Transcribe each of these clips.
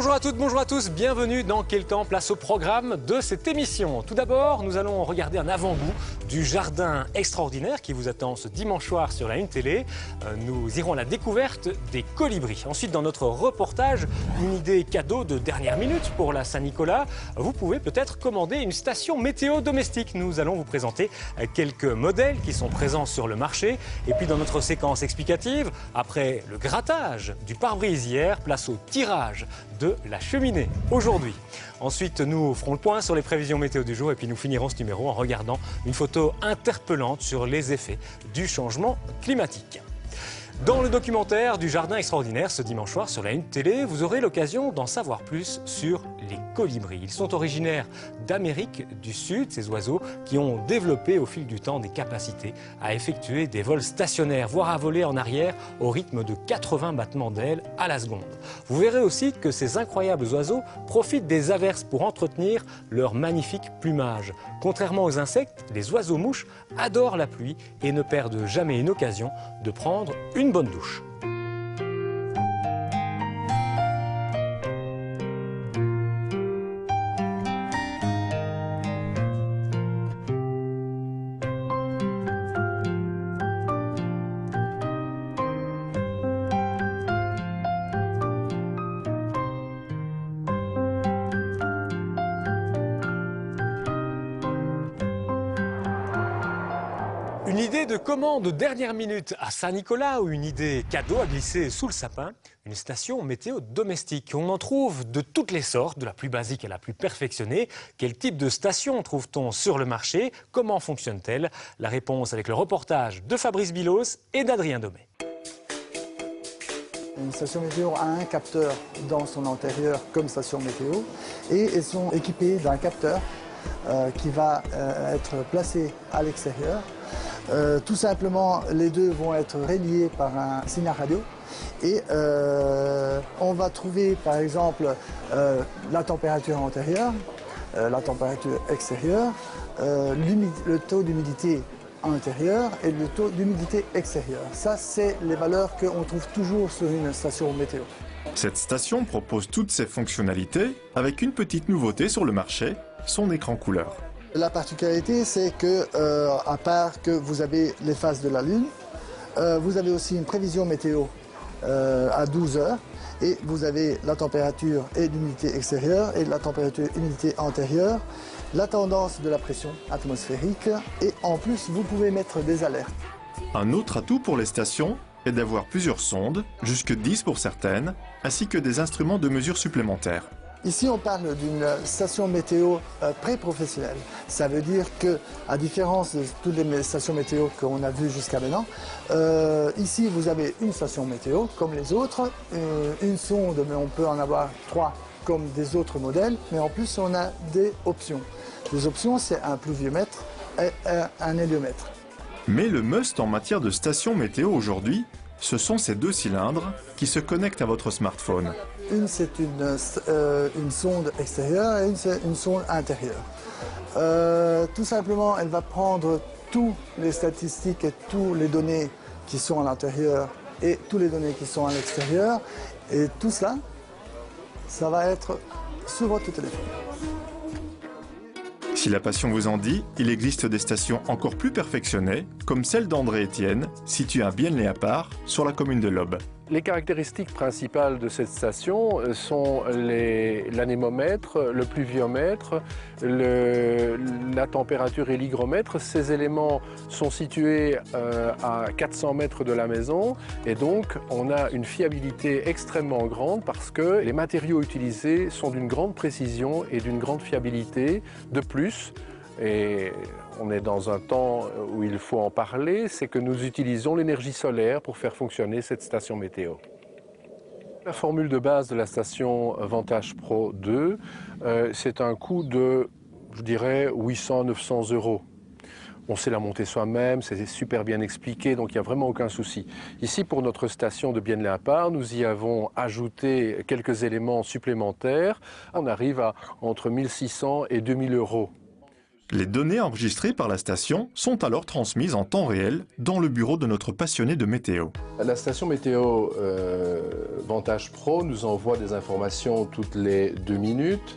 Bonjour à toutes, bonjour à tous, bienvenue dans Quel temps, place au programme de cette émission. Tout d'abord, nous allons regarder un avant-goût du jardin extraordinaire qui vous attend ce dimanche soir sur la Une Télé. Nous irons à la découverte des colibris. Ensuite, dans notre reportage, une idée cadeau de dernière minute pour la Saint-Nicolas. Vous pouvez peut-être commander une station météo domestique. Nous allons vous présenter quelques modèles qui sont présents sur le marché. Et puis dans notre séquence explicative, après le grattage du pare-brise hier, place au tirage de la cheminée aujourd'hui. Ensuite, nous ferons le point sur les prévisions météo du jour et puis nous finirons ce numéro en regardant une photo interpellante sur les effets du changement climatique. Dans le documentaire du Jardin extraordinaire, ce dimanche soir sur la Une Télé, vous aurez l'occasion d'en savoir plus sur les colibris. Ils sont originaires d'Amérique du Sud, ces oiseaux qui ont développé au fil du temps des capacités à effectuer des vols stationnaires, voire à voler en arrière au rythme de 80 battements d'ailes à la seconde. Vous verrez aussi que ces incroyables oiseaux profitent des averses pour entretenir leur magnifique plumage. Contrairement aux insectes, les oiseaux-mouches adorent la pluie et ne perdent jamais une occasion de prendre une bonne douche. Une idée de commande de dernière minute à Saint-Nicolas ou une idée cadeau à glisser sous le sapin, une station météo domestique. On en trouve de toutes les sortes, de la plus basique à la plus perfectionnée. Quel type de station trouve-t-on sur le marché? Comment fonctionne-t-elle? La réponse avec le reportage de Fabrice Bilos et d'Adrien Domé. Une station météo a un capteur dans son intérieur comme station météo et elles sont équipées d'un capteur qui va être placé à l'extérieur. Tout simplement, les deux vont être reliés par un signal radio et on va trouver par exemple la température intérieure, la température extérieure, le taux d'humidité intérieur et le taux d'humidité extérieur. Ça, c'est les valeurs qu'on trouve toujours sur une station météo. Cette station propose toutes ces fonctionnalités avec une petite nouveauté sur le marché, son écran couleur. La particularité, c'est que, à part que vous avez les phases de la Lune, vous avez aussi une prévision météo à 12 heures et vous avez la température et l'humidité extérieure et la température et l'humidité intérieure, la tendance de la pression atmosphérique et en plus, vous pouvez mettre des alertes. Un autre atout pour les stations est d'avoir plusieurs sondes, jusque 10 pour certaines, ainsi que des instruments de mesure supplémentaires. Ici, on parle d'une station météo pré-professionnelle. Ça veut dire que, à différence de toutes les stations météo qu'on a vues jusqu'à maintenant, ici, vous avez une station météo comme les autres, une sonde, mais on peut en avoir 3 comme des autres modèles, mais en plus, on a des options. Les options, c'est un pluviomètre et un héliomètre. Mais le must en matière de station météo aujourd'hui, ce sont ces 2 cylindres qui se connectent à votre smartphone. Une, c'est une sonde extérieure et une, c'est une sonde intérieure. Tout simplement, elle va prendre toutes les statistiques et toutes les données qui sont à l'intérieur et toutes les données qui sont à l'extérieur. Et tout cela, ça va être sur votre téléphone. Si la passion vous en dit, il existe des stations encore plus perfectionnées, comme celle d'André Etienne, située à Bienne-les-Apart, sur la commune de l'Aube. Les caractéristiques principales de cette station sont l'anémomètre, le pluviomètre, la température et l'hygromètre. Ces éléments sont situés à 400 mètres de la maison et donc on a une fiabilité extrêmement grande parce que les matériaux utilisés sont d'une grande précision et d'une grande fiabilité. De plus, et on est dans un temps où il faut en parler, c'est que nous utilisons l'énergie solaire pour faire fonctionner cette station météo. La formule de base de la station Vantage Pro 2, c'est un coût de, je dirais, 800-900 €. On sait la monter soi-même, c'est super bien expliqué, donc il n'y a vraiment aucun souci. Ici, pour notre station de Bienne-les-Apart, nous y avons ajouté quelques éléments supplémentaires. On arrive à entre 1600 et 2000 €. Les données enregistrées par la station sont alors transmises en temps réel dans le bureau de notre passionné de météo. La station météo Vantage Pro nous envoie des informations toutes les 2 minutes.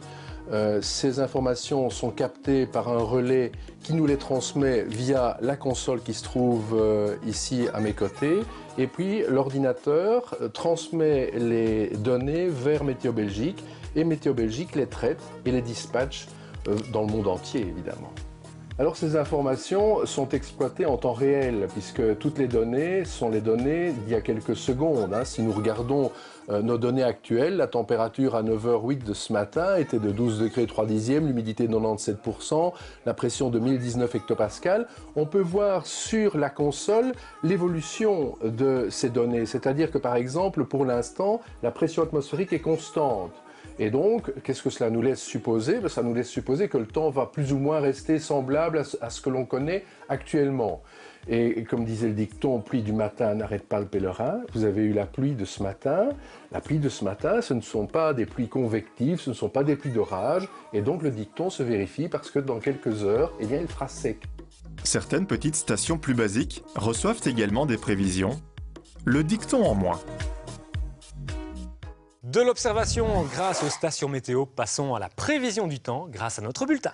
Ces informations sont captées par un relais qui nous les transmet via la console qui se trouve ici à mes côtés. Et puis l'ordinateur transmet les données vers Météo Belgique et Météo Belgique les traite et les dispatche dans le monde entier évidemment. Alors ces informations sont exploitées en temps réel puisque toutes les données sont les données d'il y a quelques secondes. Si nous regardons nos données actuelles, la température à 9h08 de ce matin était de 12 degrés 3 dixièmes, l'humidité de 97%, la pression de 1019 hectopascales. On peut voir sur la console l'évolution de ces données, c'est-à-dire que par exemple pour l'instant la pression atmosphérique est constante. Et donc, qu'est-ce que cela nous laisse supposer? Ça nous laisse supposer que le temps va plus ou moins rester semblable à ce que l'on connaît actuellement. Et comme disait le dicton, pluie du matin n'arrête pas le pèlerin. Vous avez eu la pluie de ce matin. La pluie de ce matin, ce ne sont pas des pluies convectives, ce ne sont pas des pluies d'orage. Et donc le dicton se vérifie parce que dans quelques heures, eh bien, il fera sec. Certaines petites stations plus basiques reçoivent également des prévisions. Le dicton en moins. De l'observation grâce aux stations météo, passons à la prévision du temps grâce à notre bulletin.